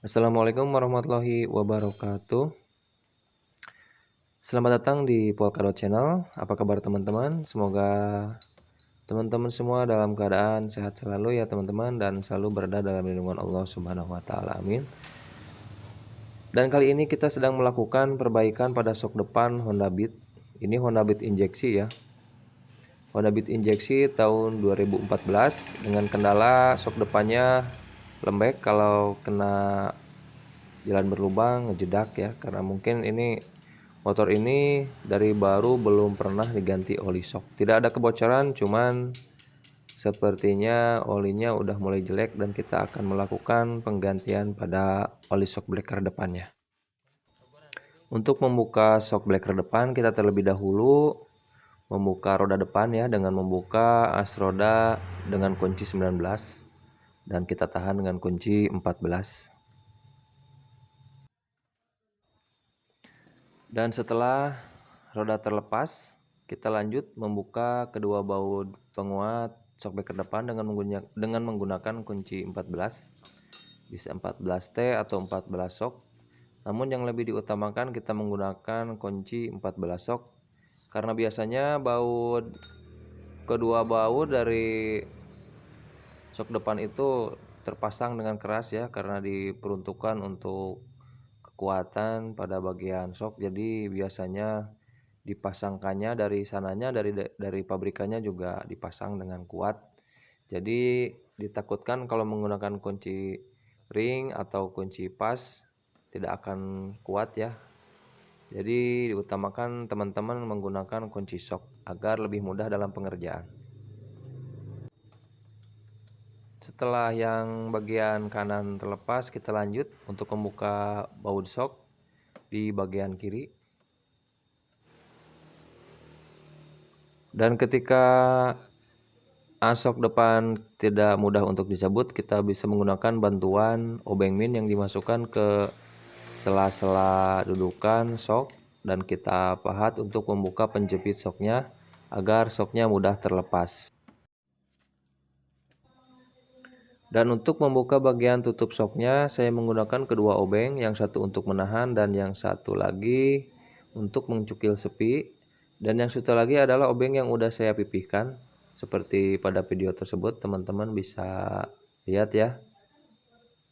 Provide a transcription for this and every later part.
Assalamualaikum warahmatullahi wabarakatuh. Selamat datang di Polkadot Channel. Apa kabar teman-teman? Semoga teman-teman semua dalam keadaan sehat selalu ya teman-teman, dan selalu berada dalam lindungan Allah Subhanahu wa taala. Amin. Dan kali ini kita sedang melakukan perbaikan pada sok depan Honda Beat. Ini Honda Beat injeksi ya. Honda Beat injeksi tahun 2014 dengan kendala sok depannya lembek kalau kena jalan berlubang, ngejedak ya, karena mungkin ini motor ini dari baru belum pernah diganti oli shock. Tidak ada kebocoran, cuman sepertinya olinya udah mulai jelek dan kita akan melakukan penggantian pada oli shock breaker depannya. Untuk membuka shock breaker depan, kita terlebih dahulu membuka roda depan ya, dengan membuka as roda dengan kunci 19 dan kita tahan dengan kunci 14. Dan setelah roda terlepas, kita lanjut membuka kedua baut penguat shock breaker depan dengan menggunakan kunci 14. Bisa 14T atau 14 shock. Namun yang lebih diutamakan kita menggunakan kunci 14 shock karena biasanya kedua baut dari shock depan itu terpasang dengan keras ya, karena diperuntukkan untuk kekuatan pada bagian shock. Jadi biasanya dipasangkannya dari sananya, dari pabrikannya juga dipasang dengan kuat. Jadi ditakutkan kalau menggunakan kunci ring atau kunci pas tidak akan kuat ya. Jadi diutamakan teman-teman menggunakan kunci shock agar lebih mudah dalam pengerjaan. Setelah yang bagian kanan terlepas, kita lanjut untuk membuka baut shock di bagian kiri. Dan ketika asok depan tidak mudah untuk dicabut, kita bisa menggunakan bantuan obeng min yang dimasukkan ke sela-sela dudukan shock dan kita pahat untuk membuka penjepit shocknya agar shocknya mudah terlepas. Dan untuk membuka bagian tutup shocknya, saya menggunakan kedua obeng, yang satu untuk menahan dan yang satu lagi untuk mencukil sepi. Dan yang satu lagi adalah obeng yang udah saya pipihkan. Seperti pada video tersebut, teman-teman bisa lihat ya.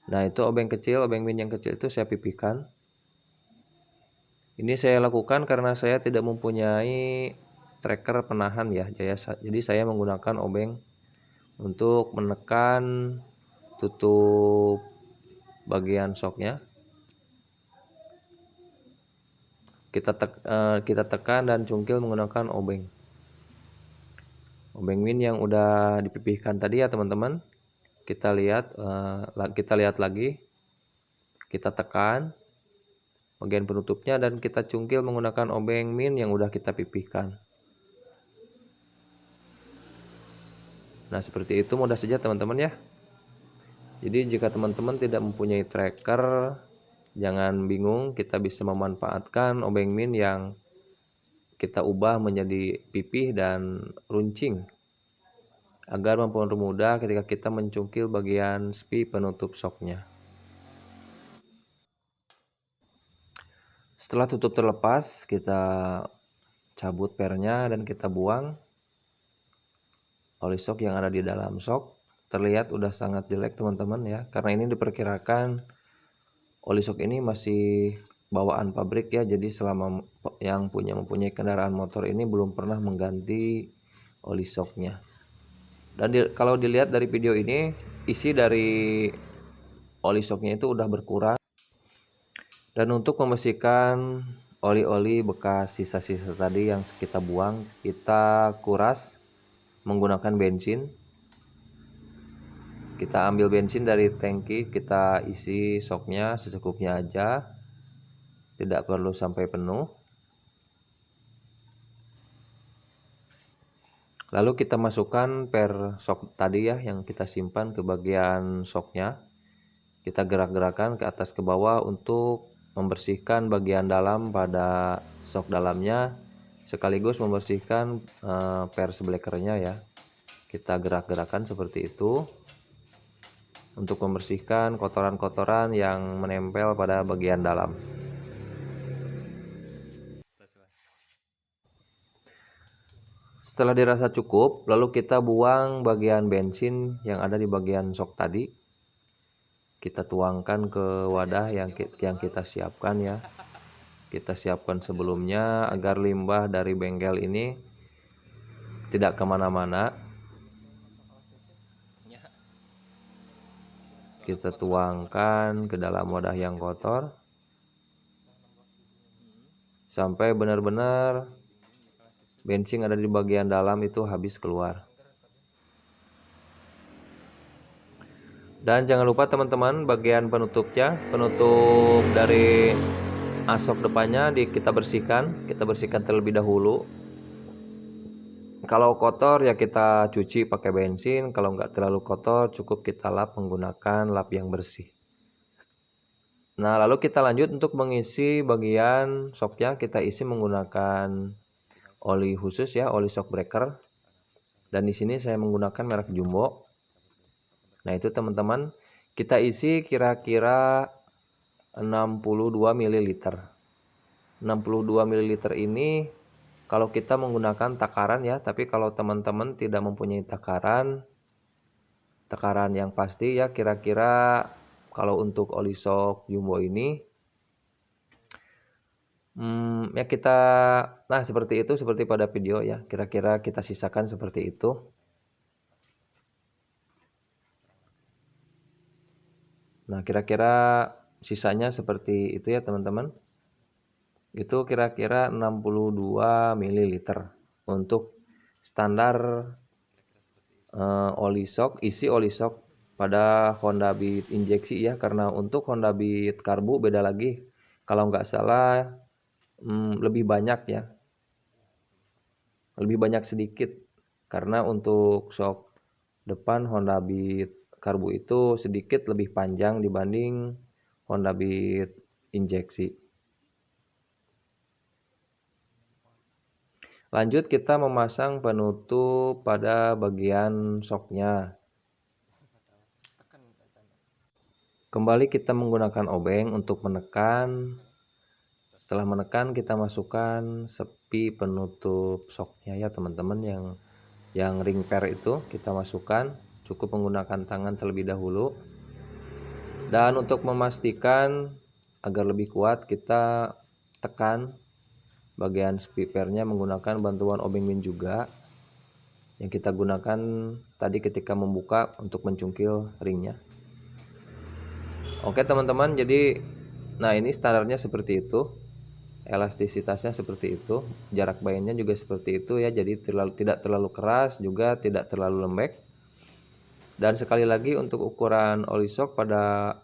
Nah, itu obeng kecil, obeng min yang kecil itu saya pipihkan. Ini saya lakukan karena saya tidak mempunyai tracker penahan ya. Jadi saya menggunakan obeng untuk menekan tutup bagian shocknya. Kita tekan dan cungkil menggunakan obeng min yang udah dipipihkan tadi ya teman-teman. Kita lihat lagi, kita tekan bagian penutupnya dan kita cungkil menggunakan obeng min yang udah kita pipihkan. Nah, seperti itu mudah saja teman-teman ya. Jadi jika teman-teman tidak mempunyai tracker, jangan bingung, kita bisa memanfaatkan obeng min yang kita ubah menjadi pipih dan runcing agar mempermudah ketika kita mencungkil bagian spi penutup shocknya. Setelah tutup terlepas, kita cabut pernya dan kita buang oli shock yang ada di dalam shock. Terlihat udah sangat jelek teman-teman ya, karena ini diperkirakan oli shock ini masih bawaan pabrik ya. Jadi selama yang mempunyai kendaraan motor ini belum pernah mengganti oli shocknya. Dan kalau dilihat dari video ini, isi dari oli shocknya itu udah berkurang. Dan untuk membersihkan oli-oli bekas sisa-sisa tadi yang kita buang, kita kuras menggunakan bensin. Kita ambil bensin dari tangki, kita isi shocknya secukupnya aja, tidak perlu sampai penuh. Lalu kita masukkan per shock tadi ya yang kita simpan ke bagian shocknya. Kita gerak-gerakan ke atas ke bawah untuk membersihkan bagian dalam pada shock dalamnya, sekaligus membersihkan per breakernya ya. Kita gerak-gerakan seperti itu. untuk membersihkan kotoran-kotoran yang menempel pada bagian dalam. Setelah dirasa cukup, lalu kita buang bagian bensin yang ada di bagian sok tadi. Kita tuangkan ke wadah yang kita siapkan ya. Kita siapkan sebelumnya agar limbah dari bengkel ini tidak kemana-mana. Kita tuangkan ke dalam wadah yang kotor sampai benar-benar bensin ada di bagian dalam itu habis keluar. Dan jangan lupa teman-teman, bagian penutupnya, penutup dari asok depannya kita bersihkan terlebih dahulu. Kalau kotor ya kita cuci pakai bensin, kalau nggak terlalu kotor cukup kita lap menggunakan lap yang bersih. Nah, lalu kita lanjut untuk mengisi bagian shocknya, kita isi menggunakan oli khusus ya, oli shock breaker. Dan di sini saya menggunakan merek Jumbo. Nah, itu teman-teman, kita isi kira-kira 62 ml. 62 ml ini kalau kita menggunakan takaran ya, tapi kalau teman-teman tidak mempunyai takaran yang pasti ya, kira-kira kalau untuk oli shock Jumbo ini ya kita, nah seperti itu, seperti pada video ya, kira-kira kita sisakan seperti itu. Nah, kira-kira sisanya seperti itu ya teman-teman. Itu kira-kira 62 ml untuk standar oli shock, isi oli shock pada Honda Beat injeksi ya, karena untuk Honda Beat karbu beda lagi. Kalau nggak salah lebih banyak ya, lebih banyak sedikit, karena untuk shock depan Honda Beat karbu itu sedikit lebih panjang dibanding Honda Beat injeksi. Lanjut kita memasang penutup pada bagian shocknya. Kembali kita menggunakan obeng untuk menekan. Setelah menekan kita masukkan sepi penutup shocknya ya teman-teman, yang ring per itu kita masukkan, cukup menggunakan tangan terlebih dahulu. Dan untuk memastikan agar lebih kuat, kita tekan bagian speakernya menggunakan bantuan obeng min juga yang kita gunakan tadi ketika membuka untuk mencungkil ringnya. Oke teman-teman, jadi nah ini standarnya seperti itu, elastisitasnya seperti itu, jarak bainnya juga seperti itu ya, jadi tidak terlalu keras juga tidak terlalu lembek. Dan sekali lagi untuk ukuran oli shock pada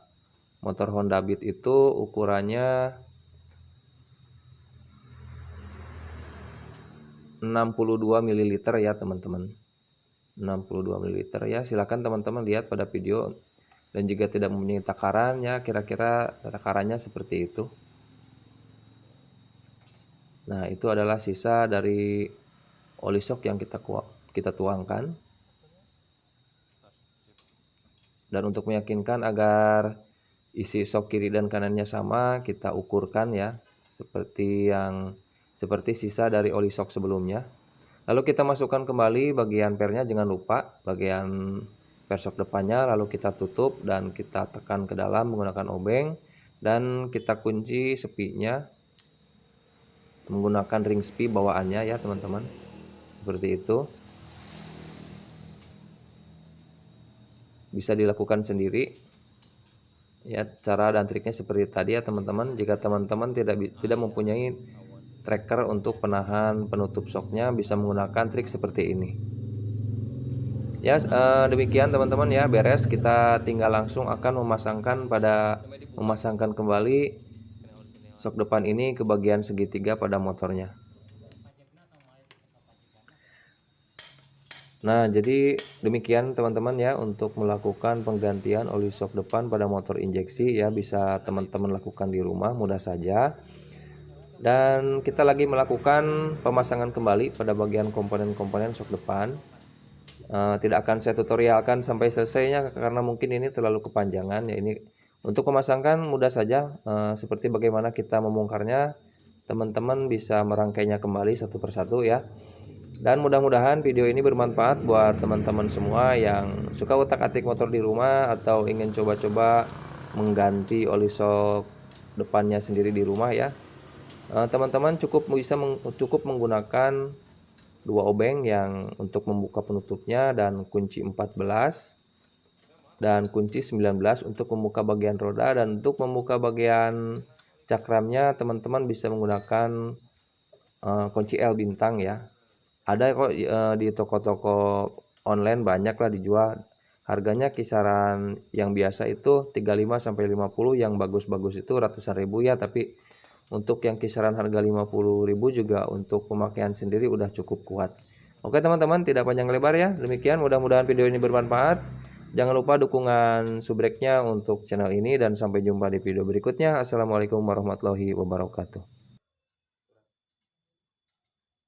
motor Honda Beat itu ukurannya 62 ml ya teman-teman, 62 ml ya. Silakan teman-teman lihat pada video, dan jika tidak mempunyai takaran ya, kira-kira takarannya seperti itu. Nah, itu adalah sisa dari oli shock yang kita tuangkan. Dan untuk meyakinkan agar isi shock kiri dan kanannya sama, kita ukurkan ya, seperti sisa dari oli shock sebelumnya. Lalu kita masukkan kembali bagian pernya, jangan lupa bagian per shock depannya, lalu kita tutup dan kita tekan ke dalam menggunakan obeng, dan kita kunci sepinya menggunakan ring spi bawaannya ya teman-teman, seperti itu. Bisa dilakukan sendiri ya, cara dan triknya seperti tadi ya teman-teman. Jika teman-teman tidak mempunyai tracker untuk penahan penutup shocknya, bisa menggunakan trik seperti ini ya. Demikian teman-teman ya, beres. Kita tinggal langsung akan memasangkan kembali shock depan ini ke bagian segitiga pada motornya. Nah, jadi demikian teman-teman ya untuk melakukan penggantian oli shock depan pada motor injeksi ya, bisa teman-teman lakukan di rumah, mudah saja. Dan kita lagi melakukan pemasangan kembali pada bagian komponen-komponen shock depan. Tidak akan saya tutorialkan sampai selesainya karena mungkin ini terlalu kepanjangan ya. Ini untuk memasangkan mudah saja, seperti bagaimana kita membongkarnya, teman-teman bisa merangkainya kembali satu persatu ya. Dan mudah-mudahan video ini bermanfaat buat teman-teman semua yang suka utak-atik motor di rumah atau ingin coba-coba mengganti oli shock depannya sendiri di rumah ya. Teman-teman cukup menggunakan dua obeng yang untuk membuka penutupnya dan kunci 14 dan kunci 19 untuk membuka bagian roda, dan untuk membuka bagian cakramnya teman-teman bisa menggunakan kunci L bintang ya. Ada kok di toko-toko online banyak lah dijual. Harganya kisaran yang biasa itu 35 sampai 50, yang bagus-bagus itu ratusan ribu ya, tapi untuk yang kisaran harga 50.000 juga untuk pemakaian sendiri udah cukup kuat. Oke teman-teman, tidak panjang lebar ya. Demikian, mudah-mudahan video ini bermanfaat. Jangan lupa dukungan subreknya untuk channel ini, dan sampai jumpa di video berikutnya. Assalamualaikum warahmatullahi wabarakatuh.